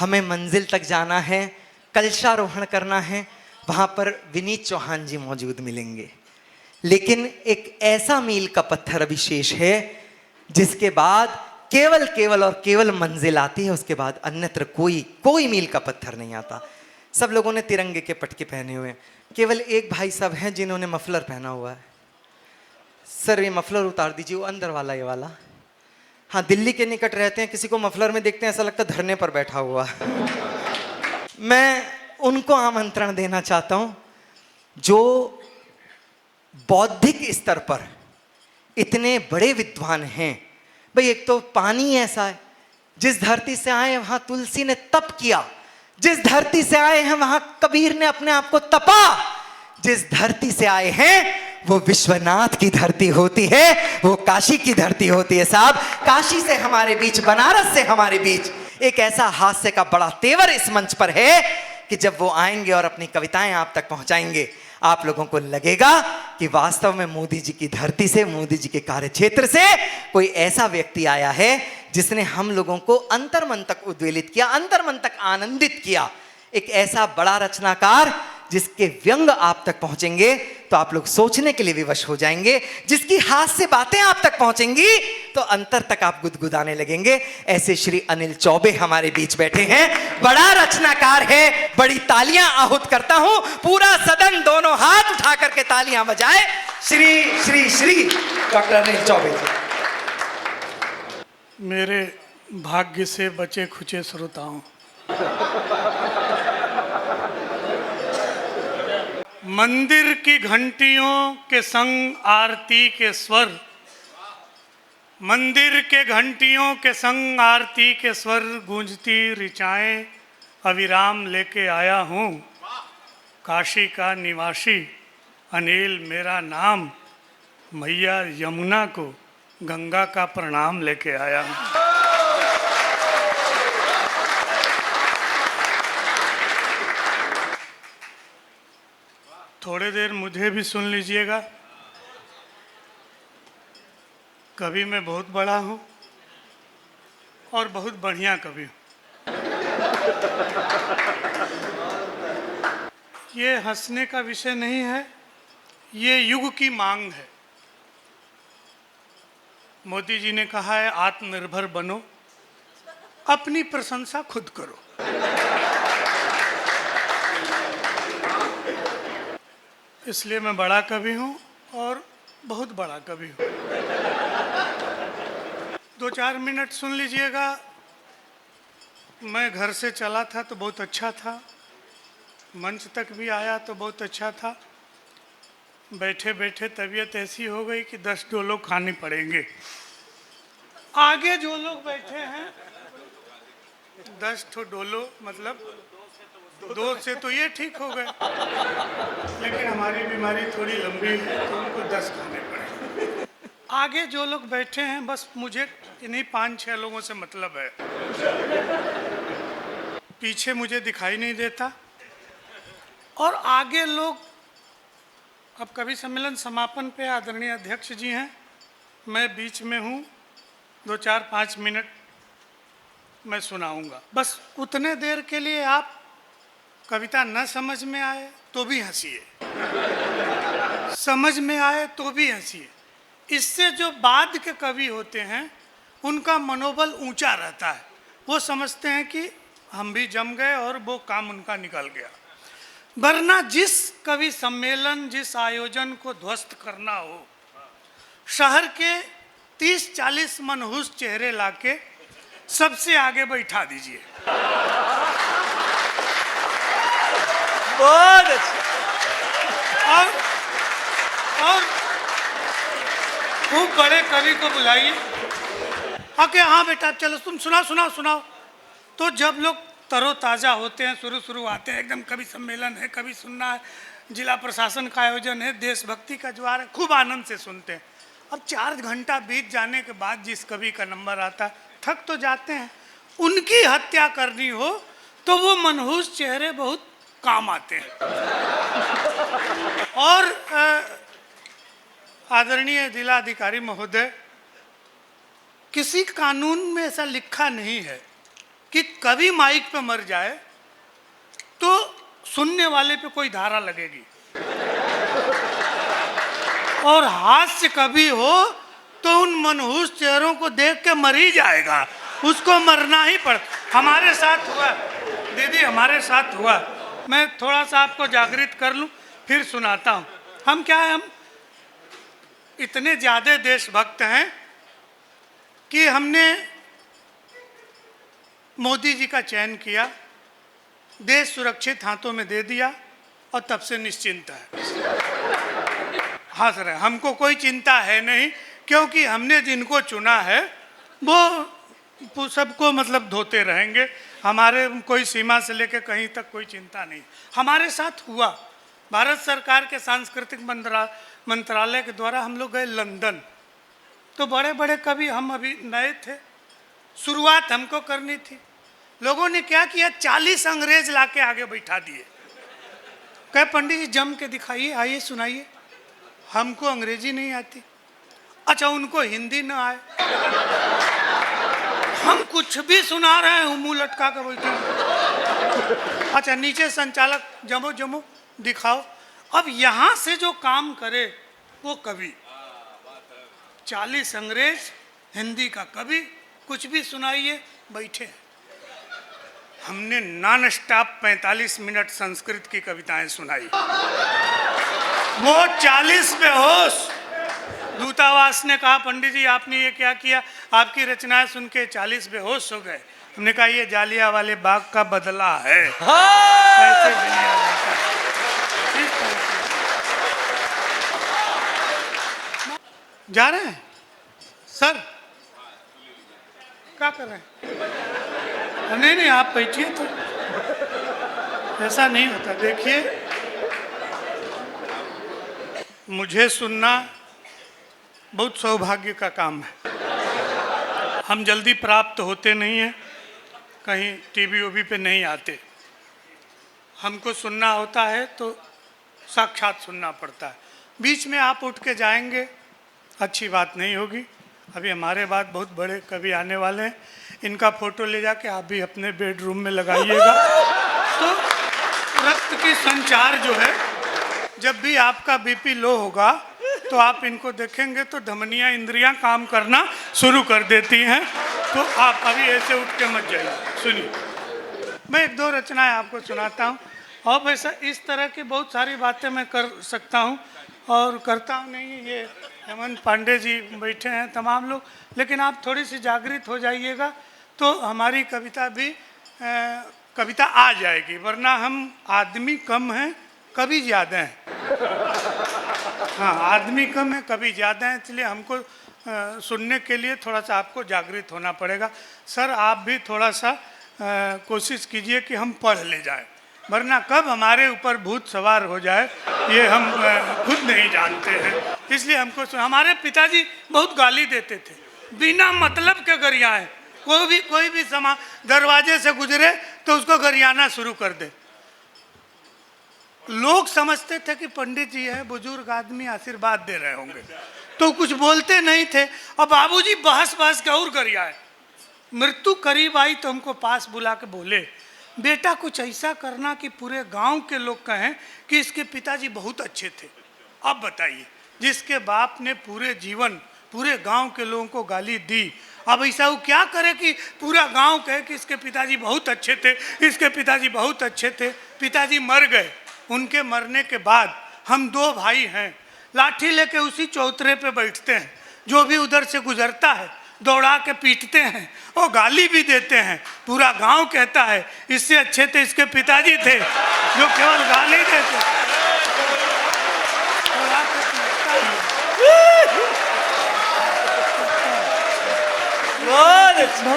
हमें मंजिल तक जाना है, कलशारोहण करना है, वहां पर विनीत चौहान जी मौजूद मिलेंगे। लेकिन एक ऐसा मील का पत्थर अभी शेष है जिसके बाद केवल और केवल मंजिल आती है, उसके बाद अन्यत्र कोई मील का पत्थर नहीं आता। सब लोगों ने तिरंगे के पटके पहने हुए हैं, केवल एक भाई साहब हैं जिन्होंने मफलर पहना हुआ है। सर ये मफलर उतार दीजिए, वो अंदर वाला, ये वाला। हाँ, दिल्ली के निकट रहते हैं, किसी को मफलर में देखते हैं ऐसा लगता है धरने पर बैठा हुआ। मैं उनको आमंत्रण देना चाहता हूं जो बौद्धिक स्तर पर इतने बड़े विद्वान हैं। भाई एक तो पानी ऐसा है, जिस धरती से आए वहां तुलसी ने तप किया, जिस धरती से आए हैं वहां कबीर ने अपने आप को तपा, जिस धरती से आए हैं वो विश्वनाथ की धरती होती है, वो काशी की धरती होती है साहब। काशी से हमारे बीच, बनारस से हमारे बीच एक ऐसा हास्य का बड़ा तेवर इस मंच पर है कि जब वो आएंगे और अपनी कविताएं आप तक पहुंचाएंगे, आप लोगों को लगेगा कि वास्तव में मोदी जी की धरती से, मोदी जी के कार्यक्षेत्र से कोई ऐसा व्यक्ति आया है जिसने हम लोगों को अंतर्मन तक उद्वेलित किया, अंतर्मन तक आनंदित किया। एक ऐसा बड़ा रचनाकार जिसके व्यंग आप तक पहुंचेंगे तो आप लोग सोचने के लिए विवश हो जाएंगे, जिसकी हास्य बातें आप तक पहुंचेंगी तो अंतर तक आप गुदगुदाने लगेंगे। ऐसे श्री अनिल चौबे हमारे बीच बैठे हैं, बड़ा रचनाकार है। बड़ी तालियां आहूत करता हूं, पूरा सदन दोनों हाथ उठा करके तालियां बजाए श्री श्री श्री डॉक्टर अनिल चौबे जी। मेरे भाग्य से बचे खुचे श्रोताओं, मंदिर की घंटियों के संग आरती के स्वर, मंदिर के घंटियों के संग आरती के स्वर गूंजती ऋचाएं अविराम लेके आया हूँ। काशी का निवासी अनिल मेरा नाम, मैया यमुना को गंगा का प्रणाम लेके आया हूँ। थोड़ी देर मुझे भी सुन लीजिएगा। कवि मैं बहुत बड़ा हूँ और बहुत बढ़िया कवि हूँ। ये हंसने का विषय नहीं है, ये युग की मांग है। मोदी जी ने कहा है आत्मनिर्भर बनो, अपनी प्रशंसा खुद करो। इसलिए मैं बड़ा कवि हूँ और बहुत बड़ा कवि हूँ। 2-4 मिनट सुन लीजिएगा। मैं घर से चला था तो बहुत अच्छा था, मंच तक भी आया तो बहुत अच्छा था। बैठे बैठे तबीयत ऐसी हो गई कि 10 डोलो खानी पड़ेंगे। आगे जो लोग बैठे हैं 10 ठो डोलो, मतलब 2 से तो ये ठीक हो गए, लेकिन हमारी बीमारी थोड़ी लंबी है तो उनको 10 खाने पड़े। आगे जो लोग बैठे हैं बस मुझे इन्हीं 5-6 लोगों से मतलब है। पीछे मुझे दिखाई नहीं देता। और आगे लोग, अब कवि सम्मेलन समापन पे आदरणीय अध्यक्ष जी हैं, मैं बीच में हूँ। 2-4-5 मिनट मैं सुनाऊंगा। बस उतने देर के लिए आप कविता न समझ में आए तो भी हंसिए, समझ में आए तो भी हंसिए। इससे जो बाद के कवि होते हैं उनका मनोबल ऊंचा रहता है। वो समझते हैं कि हम भी जम गए और वो काम उनका निकल गया। वरना जिस कवि सम्मेलन, जिस आयोजन को ध्वस्त करना हो, शहर के 30-40 मनहूस चेहरे लाके सबसे आगे बैठा दीजिए। बहुत अच्छा। और खूब बड़े कवि को बुलाइए आके, हाँ बेटा चलो तुम सुनाओ। तो जब लोग तरोताज़ा होते हैं, शुरू आते हैं, एकदम कवि सम्मेलन है, कवि सुनना है, जिला प्रशासन का आयोजन है, देशभक्ति का ज्वार है, खूब आनंद से सुनते हैं। अब 4 घंटा बीत जाने के बाद जिस कवि का नंबर आता है, थक तो जाते हैं। उनकी हत्या करनी हो तो वो मनहूस चेहरे बहुत काम आते हैं। और आदरणीय जिलाधिकारी महोदय, किसी कानून में ऐसा लिखा नहीं है कि कभी माइक पे मर जाए तो सुनने वाले पे कोई धारा लगेगी, और हास्य कभी हो तो उन मनहूस चेहरों को देख के मर ही जाएगा, उसको मरना ही पड़। हमारे साथ हुआ दीदी, हमारे साथ हुआ। मैं थोड़ा सा आपको जागृत कर लूं, फिर सुनाता हूं। हम क्या है, हम इतने ज़्यादा देशभक्त हैं कि हमने मोदी जी का चयन किया, देश सुरक्षित हाथों में दे दिया, और तब से निश्चिंत है। हंस रहे, हमको कोई चिंता है नहीं, क्योंकि हमने जिनको चुना है वो सबको मतलब धोते रहेंगे। हमारे कोई सीमा से लेकर कहीं तक कोई चिंता नहीं। हमारे साथ हुआ, भारत सरकार के सांस्कृतिक मंत्रालय के द्वारा हम लोग गए लंदन। तो बड़े बड़े कवि, हम अभी नए थे, शुरुआत हमको करनी थी। लोगों ने क्या किया, 40 अंग्रेज लाके आगे बैठा दिए। कहे पंडित जी जम के दिखाइए, आइए सुनाइए। हमको अंग्रेजी नहीं आती। अच्छा, उनको हिंदी ना आए, हम कुछ भी सुना रहे हैं, मुंह लटका कर बैठे। अच्छा, नीचे संचालक जमो जमो दिखाओ। अब यहां से जो काम करे वो कवि, 40 अंग्रेज, हिंदी का कवि, कुछ भी सुनाइए, बैठे। हमने नॉन स्टॉप 45 मिनट संस्कृत की कविताएं सुनाई। वो 40 बेहोश। दूतावास ने कहा पंडित जी आपने ये क्या किया, आपकी रचनाएं सुन के 40 बेहोश हो गए। हमने कहा ये जालियांवाले बाग का बदला है। ऐसे दुनिया रहता है। इस तरह से। जा रहे हैं सर, क्या कर रहे हैं? नहीं नहीं, आप बैठिए, तो ऐसा नहीं होता। देखिए, मुझे सुनना बहुत सौभाग्य का काम है। हम जल्दी प्राप्त होते नहीं हैं, कहीं टीवी वीवी पे नहीं आते। हमको सुनना होता है तो साक्षात सुनना पड़ता है। बीच में आप उठ के जाएंगे, अच्छी बात नहीं होगी। अभी हमारे बाद बहुत बड़े कवि आने वाले हैं, इनका फोटो ले जाके आप भी अपने बेडरूम में लगाइएगा। तो रक्त की संचार जो है, जब भी आपका बीपी लो होगा तो आप इनको देखेंगे तो धमनियाँ, इंद्रियां काम करना शुरू कर देती हैं। तो आप अभी ऐसे उठ के मत जाइए। सुनिए, मैं एक दो रचनाएं आपको सुनाता हूँ, और वैसा इस तरह की बहुत सारी बातें मैं कर सकता हूँ और करता हूँ नहीं। ये हेमंत पांडे जी बैठे हैं, तमाम लोग, लेकिन आप थोड़ी सी जागृत हो जाइएगा तो हमारी कविता भी कविता आ जाएगी। वरना हम आदमी कम हैं, कवि ज़्यादा हैं। हाँ, आदमी कम है, कवि ज़्यादा हैं, इसलिए हमको सुनने के लिए थोड़ा सा आपको जागृत होना पड़ेगा। सर आप भी थोड़ा सा कोशिश कीजिए कि हम पढ़ ले जाए, वरना कब हमारे ऊपर भूत सवार हो जाए ये हम खुद नहीं जानते हैं। इसलिए हमको हमारे पिताजी बहुत गाली देते थे, बिना मतलब के गरियाएं। कोई भी समा दरवाजे से गुजरे तो उसको गरियाना शुरू कर दे। लोग समझते थे कि पंडित जी है, बुजुर्ग आदमी, आशीर्वाद दे रहे होंगे, तो कुछ बोलते नहीं थे। और बाबूजी बहस के और गरियाए। मृत्यु करीब आई तो हमको पास बुला के बोले, बेटा कुछ ऐसा करना कि पूरे गांव के लोग कहें कि इसके पिताजी बहुत अच्छे थे। अब बताइए, जिसके बाप ने पूरे जीवन पूरे गांव के लोगों को गाली दी, अब ऐसा वो क्या करे कि पूरा गांव कहे कि इसके पिताजी बहुत अच्छे थे, इसके पिताजी बहुत अच्छे थे। पिताजी मर गए। उनके मरने के बाद हम दो भाई हैं, लाठी लेके उसी चौतरे पे बैठते हैं। जो भी उधर से गुजरता है दौड़ा के पीटते हैं और गाली भी देते हैं। पूरा गांव कहता है इससे अच्छे तो इसके पिताजी थे जो केवल गाली देते। बहुत अच्छा।